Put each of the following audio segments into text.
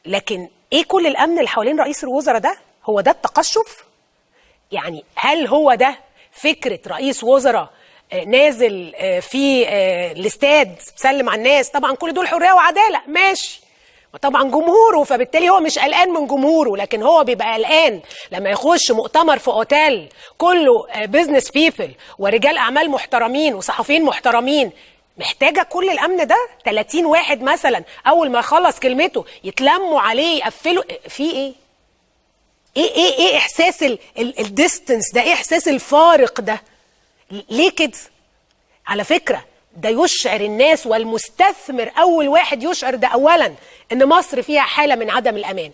لكن ايه كل الامن اللي حوالين رئيس الوزراء ده؟ هو ده التقشف؟ يعني هل هو ده فكره رئيس وزراء نازل في الاستاد سلم على الناس؟ طبعا كل دول حريه وعداله، ماشي، وطبعا جمهوره، فبالتالي هو مش قلقان من جمهوره، لكن هو بيبقى قلقان لما يخش مؤتمر في اوتيل كله بيزنس بيبل ورجال اعمال محترمين وصحفيين محترمين. محتاجه كل الامن ده 30 واحد مثلا اول ما يخلص كلمته يتلموا عليه يقفلوا في ايه؟ ايه احساس الديستنس ده؟ ايه احساس الفارق ده؟ ليه كده؟ على فكره ده يشعر الناس والمستثمر اول واحد يشعر ده اولا ان مصر فيها حاله من عدم الامان.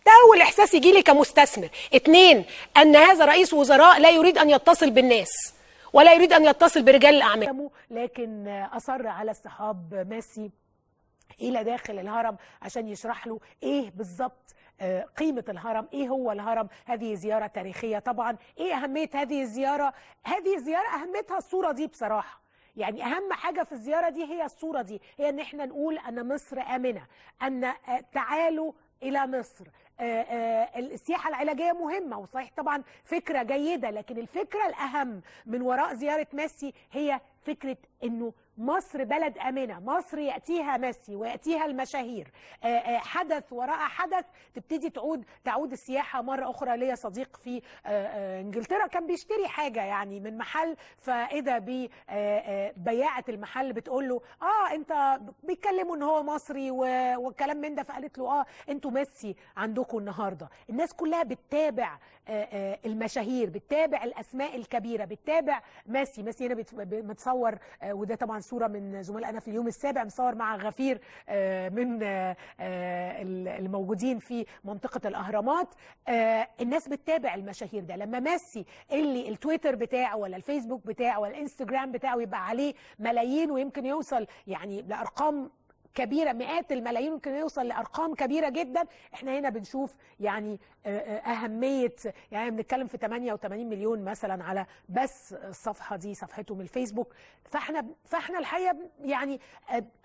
ده اول احساس يجي لي كمستثمر. 2 ان هذا رئيس وزراء لا يريد ان يتصل بالناس ولا يريد ان يتصل برجال الاعمال، لكن اصر على اصطحاب ميسي الى داخل الهرم عشان يشرح له ايه بالظبط قيمة الهرم، ايه هو الهرم. هذه زيارة تاريخية طبعا. ايه اهمية هذه الزيارة؟ هذه الزيارة اهميتها الصورة دي بصراحة، يعني اهم حاجة في الزيارة دي هي الصورة دي، هي ان احنا نقول ان مصر آمنة، ان تعالوا الى مصر. السياحة العلاجية مهمة وصحيح طبعا فكرة جيدة، لكن الفكرة الأهم من وراء زيارة ميسي هي فكرة انه مصر بلد آمنة، مصر يأتيها ميسي ويأتيها المشاهير، حدث وراء حدث تبتدي تعود السياحة مرة أخرى. ليا صديق في إنجلترا كان بيشتري حاجة يعني من محل، فإذا ببياعة المحل بتقول له أنت بيتكلموا إن هو مصري والكلام من ده، فقالت له أنتوا ميسي عندكم النهاردة. الناس كلها بتتابع المشاهير، بتتابع الأسماء الكبيرة، بتتابع ميسي هنا متصور، وده طبعا صورة من زملائنا في اليوم السابع، مصور مع غفير من الموجودين في منطقة الأهرامات. الناس بتتابع المشاهير ده. لما ميسي اللي التويتر بتاعه ولا الفيسبوك بتاعه ولا الانستجرام بتاعه يبقى عليه ملايين ويمكن يوصل يعني لأرقام كبيرة، مئات الملايين، ممكن يوصل لأرقام كبيرة جدا، احنا هنا بنشوف يعني أهمية، يعني بنتكلم في 88 مليون مثلا على بس الصفحة دي، صفحته من الفيسبوك. فاحنا الحقيقة يعني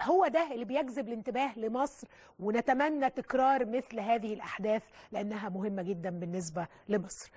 هو ده اللي بيجذب الانتباه لمصر، ونتمنى تكرار مثل هذه الأحداث لأنها مهمة جدا بالنسبة لمصر.